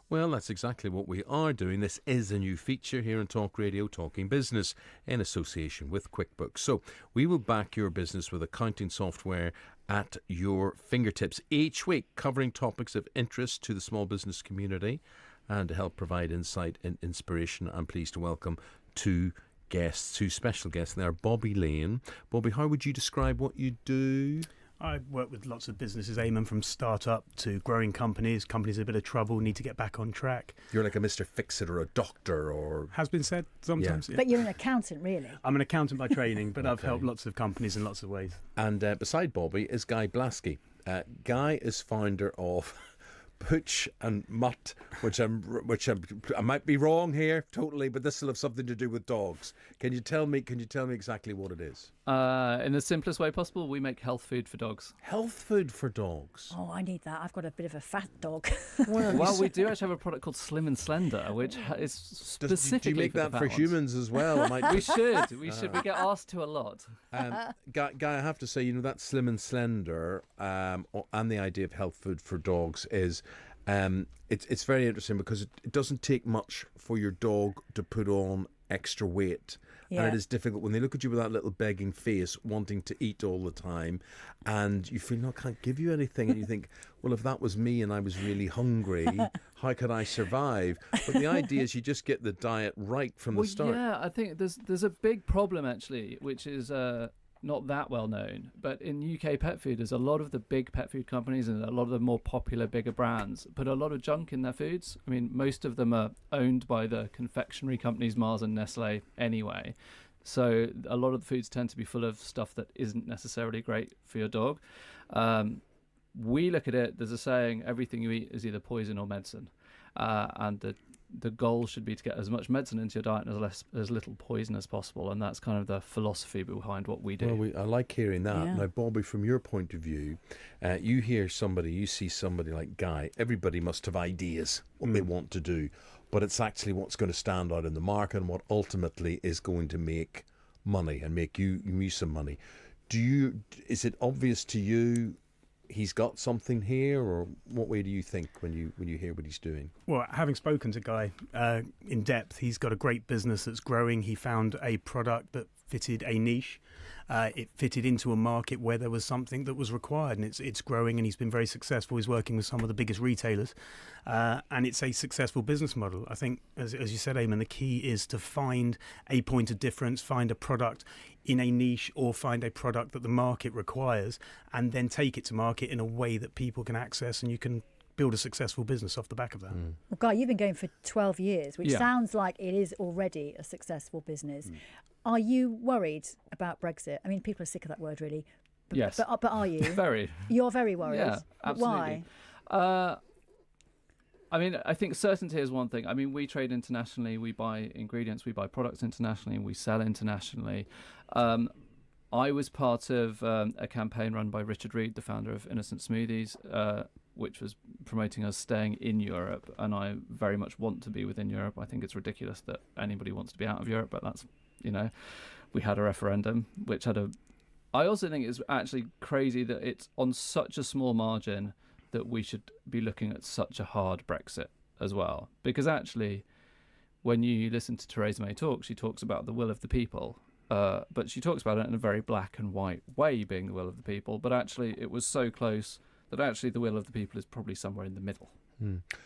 Well, that's exactly what we are doing. This is a new feature here on Talk Radio, Talking Business, in association with QuickBooks. So we will back your business with accounting software at your fingertips each week, covering topics of interest to the small business community. And to help provide insight and inspiration, I'm pleased to welcome two special guests. They are Bobby Lane. Bobby, how would you describe what you do? I work with lots of businesses, Eamonn, from start-up to growing companies in a bit of trouble, need to get back on track. You're like a Mr. Fix-It or a doctor or... Has been said sometimes. Yeah. But you're an accountant, really. I'm an accountant by training, but I've helped lots of companies in lots of ways. And beside Bobby is Guy Blaskey. Guy is founder of... Pooch Mutt, which I might be wrong here totally, but this will have something to do with dogs. Can you tell me exactly what it is? In the simplest way possible, we make health food for dogs. Health food for dogs? Oh, I need that. I've got a bit of a fat dog. Well, we do actually have a product called Slim and Slender, which is specifically do you make for that the for fat humans as well? We should. We get asked to a lot. Guy, I have to say, that Slim and Slender and the idea of health food for dogs is it's very interesting because it doesn't take much for your dog to put on extra weight. Yeah. And it is difficult when they look at you with that little begging face, wanting to eat all the time, and you feel, no, I can't give you anything. And you think, well, if that was me and I was really hungry, how could I survive? But the idea is you just get the diet right from the start. Yeah, I think there's a big problem, actually, which is... not that well known, but in UK pet food, there's a lot of the big pet food companies and a lot of the more popular, bigger brands put a lot of junk in their foods. I mean, most of them are owned by the confectionery companies Mars and Nestle anyway. So a lot of the foods tend to be full of stuff that isn't necessarily great for your dog. We look at it, there's a saying, everything you eat is either poison or medicine. And the goal should be to get as much medicine into your diet and as little poison as possible, and that's kind of the philosophy behind what we do. Well, I like hearing that. Yeah. Now, Bobby, from your point of view, you see somebody like Guy, everybody must have ideas what they want to do, but it's actually what's going to stand out in the market and what ultimately is going to make money and make you some money. Is it obvious to you he's got something here, or what way do you think when you hear what he's doing? Well, having spoken to Guy in depth, he's got a great business that's growing. He found a product that fitted a niche. It fitted into a market where there was something that was required, and it's growing, and he's been very successful. He's working with some of the biggest retailers, and it's a successful business model. I think, as you said, Eamonn, the key is to find a point of difference, find a product in a niche, or find a product that the market requires, and then take it to market in a way that people can access, and you can build a successful business off the back of that. Well, Guy, you've been going for 12 years, which sounds like it is already a successful business. Are you worried about Brexit? I mean, people are sick of that word, really. Yes. But are you? Very. You're very worried? Yeah, absolutely. Why? I mean, I think certainty is one thing. I mean, we trade internationally, we buy ingredients, we buy products internationally, and we sell internationally. I was part of a campaign run by Richard Reed, the founder of Innocent Smoothies, which was promoting us staying in Europe, and I very much want to be within Europe. I think it's ridiculous that anybody wants to be out of Europe, but that's, we had a referendum, which had I also think it's actually crazy that it's on such a small margin that we should be looking at such a hard Brexit as well. Because actually, when you listen to Theresa May talk, she talks about the will of the people, but she talks about it in a very black and white way, being the will of the people, but actually it was so close that actually the will of the people is probably somewhere in the middle.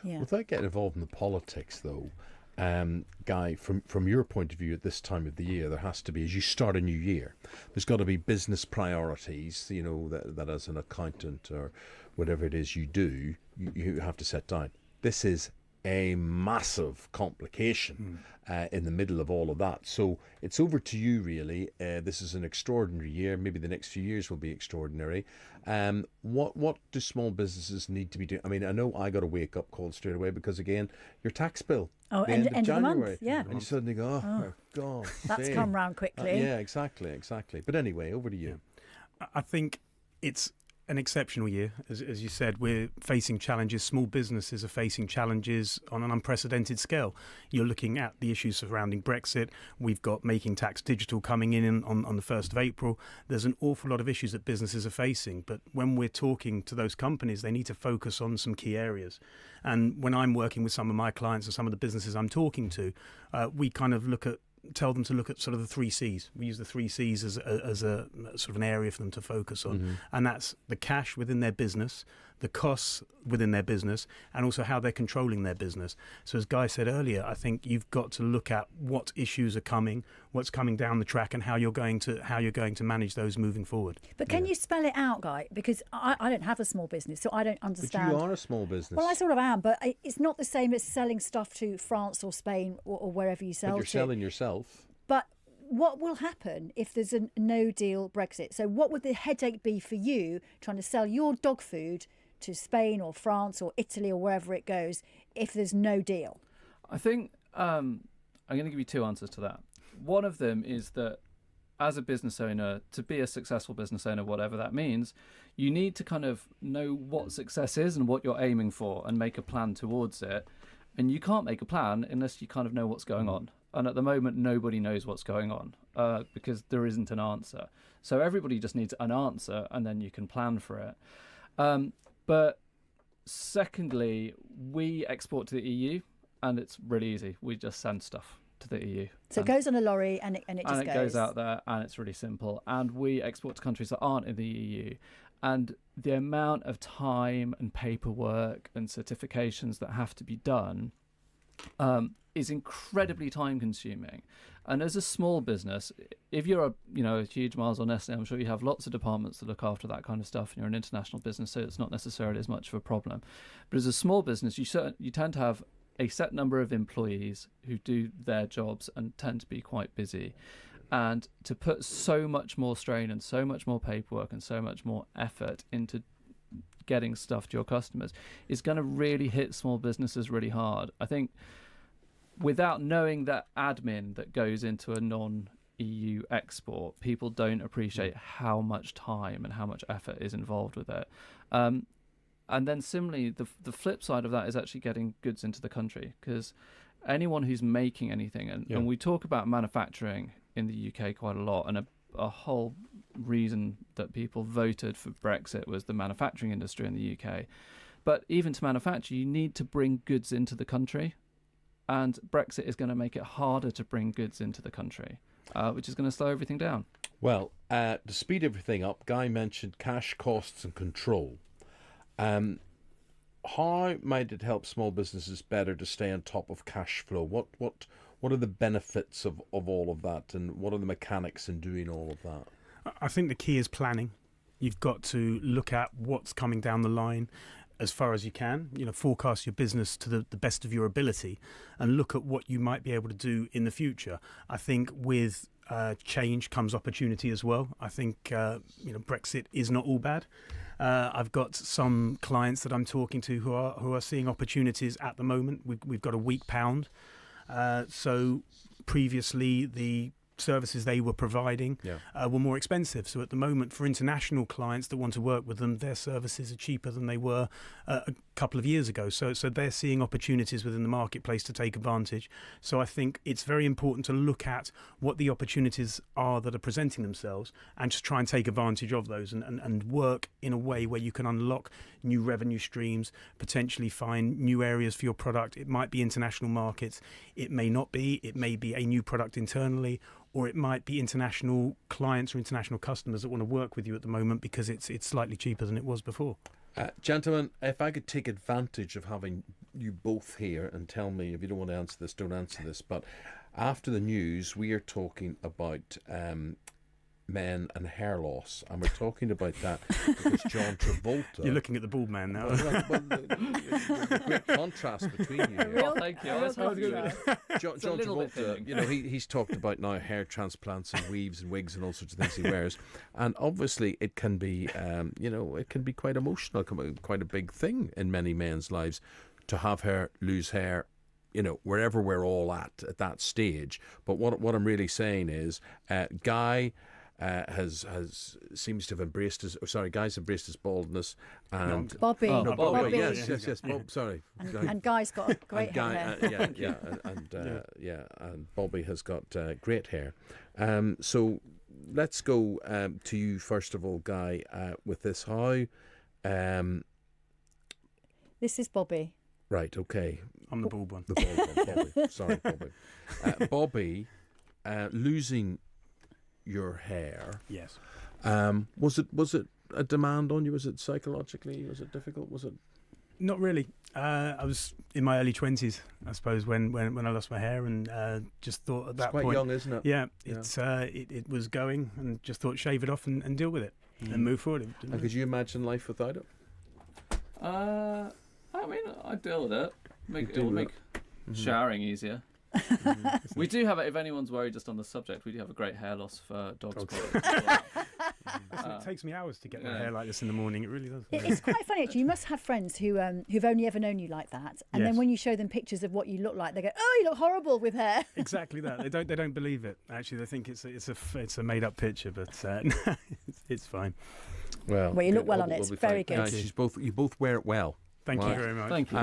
Yeah. Without getting involved in the politics, though, Guy, from your point of view at this time of the year, there has to be, as you start a new year, there's got to be business priorities, that as an accountant or whatever it is you do, you have to set down. This is a massive complication in the middle of all of that. So it's over to you, really. This is an extraordinary year. Maybe the next few years will be extraordinary. What do small businesses need to be doing? I mean, I know I got a wake-up call straight away because, again, your tax bill. Oh, the end of of January. the month, yeah. And you suddenly go, oh God. That's come round quickly. Yeah, exactly. But anyway, over to you. I think it's an exceptional year. As you said, we're facing challenges. Small businesses are facing challenges on an unprecedented scale. You're looking at the issues surrounding Brexit. We've got Making Tax Digital coming in on the 1st of April. There's an awful lot of issues that businesses are facing. But when we're talking to those companies, they need to focus on some key areas. And when I'm working with some of my clients or some of the businesses I'm talking to, we kind of tell them to look at sort of the 3 C's. We use the 3 C's as a sort of an area for them to focus on. And that's the cash within their business, the costs within their business, and also how they're controlling their business. So as Guy said earlier, I think you've got to look at what issues are coming, what's coming down the track, and how you're going to manage those moving forward. But can you spell it out, Guy? Because I don't have a small business, so I don't understand. But you are a small business. Well, I sort of am, but it's not the same as selling stuff to France or Spain or wherever you sell to. But you're selling yourself. But what will happen if there's a no-deal Brexit? So what would the headache be for you trying to sell your dog food to Spain or France or Italy or wherever it goes if there's no deal? I think I'm going to give you 2 answers to that. One of them is that as a business owner, to be a successful business owner, whatever that means, you need to kind of know what success is and what you're aiming for and make a plan towards it. And you can't make a plan unless you kind of know what's going on. And at the moment, nobody knows what's going on because there isn't an answer. So everybody just needs an answer and then you can plan for it. But secondly, we export to the EU and it's really easy. We just send stuff to the EU. So it goes on a lorry and it just goes out there and it's really simple. And we export to countries that aren't in the EU. And the amount of time and paperwork and certifications that have to be done is incredibly time consuming. And as a small business, if you're a huge Mars or Nestle, I'm sure you have lots of departments that look after that kind of stuff, and you're an international business, so it's not necessarily as much of a problem. But as a small business, you tend to have a set number of employees who do their jobs and tend to be quite busy. And to put so much more strain and so much more paperwork and so much more effort into getting stuff to your customers is going to really hit small businesses really hard. I think without knowing that admin that goes into a non-EU export, people don't appreciate how much time and how much effort is involved with it. And then similarly, the flip side of that is actually getting goods into the country, because anyone who's making anything, and we talk about manufacturing in the UK quite a lot, and a whole reason that people voted for Brexit was the manufacturing industry in the UK. But even to manufacture, you need to bring goods into the country. And Brexit is going to make it harder to bring goods into the country, which is going to slow everything down. Well, to speed everything up, Guy mentioned cash costs and control. How might it help small businesses better to stay on top of cash flow? What are the benefits of all of that, and what are the mechanics in doing all of that? I think the key is planning. You've got to look at what's coming down the line as far as you can, forecast your business to the best of your ability and look at what you might be able to do in the future. I think with change comes opportunity as well. I think, Brexit is not all bad. I've got some clients that I'm talking to who are seeing opportunities at the moment. We've got a weak pound. So previously the services they were providing were more expensive. So at the moment, for international clients that want to work with them, their services are cheaper than they were a couple of years ago. So they're seeing opportunities within the marketplace to take advantage. So I think it's very important to look at what the opportunities are that are presenting themselves and just try and take advantage of those and work in a way where you can unlock new revenue streams, potentially find new areas for your product. It might be international markets. It may not be. It may be a new product internally, or it might be international clients or international customers that want to work with you at the moment because it's slightly cheaper than it was before. Gentlemen, if I could take advantage of having you both here, and tell me if you don't want to answer this, don't answer this, but after the news, we are talking about men and hair loss, and we're talking about that because John Travolta... You're looking at the bald man now. The great contrast between you here. Well, thank you. John Travolta, he's talked about now hair transplants and weaves and wigs and all sorts of things he wears, and obviously it can be, it can be quite emotional, quite a big thing in many men's lives to have lose hair, wherever we're all at that stage. But what I'm really saying is, Guy, seems to have embraced his. Oh, sorry, Guy's embraced his baldness, and Bobby. no, Bobby. Bobby. Yes. Bob, sorry. And Guy's got great and Guy, hair. and Bobby has got great hair. So let's go to you first of all, Guy, with this. How? This is Bobby. Right. Okay. I'm the bald one. The bald one. Bobby. Sorry, Bobby. Bobby, losing your hair. Yes. Was it a demand on you? Was it psychologically? Was it difficult? Was it? Not really. I was in my early 20s, I suppose, when I lost my hair, and just thought at that quite point, young, isn't it? Yeah, it was going, and just thought shave it off and deal with it and move forward. And could you imagine life without it? I mean, I deal with it. You It'll make showering easier. We do have, if anyone's worried just on the subject, we do have a great hair loss for dogs. It takes me hours to get my hair like this in the morning. It really does. It's quite funny actually. You must have friends who've only ever known you like that, and then Yes. when you show them pictures of what you look like, they go, "Oh, you look horrible with hair." Exactly that. They don't believe it. Actually, they think it's a made up picture, but it's fine. Well, You look good. well We'll on it. be It's very fine. good. You both wear it well. Thank Right. you very much. Thank you.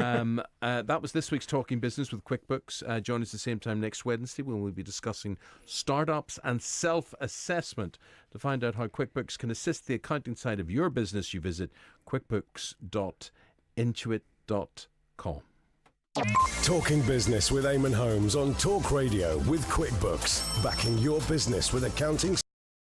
That was this week's Talking Business with QuickBooks. Join us the same time next Wednesday when we'll be discussing startups and self-assessment. To find out how QuickBooks can assist the accounting side of your business, you visit quickbooks.intuit.com. Talking Business with Eamonn Holmes on Talk Radio with QuickBooks, backing your business with accounting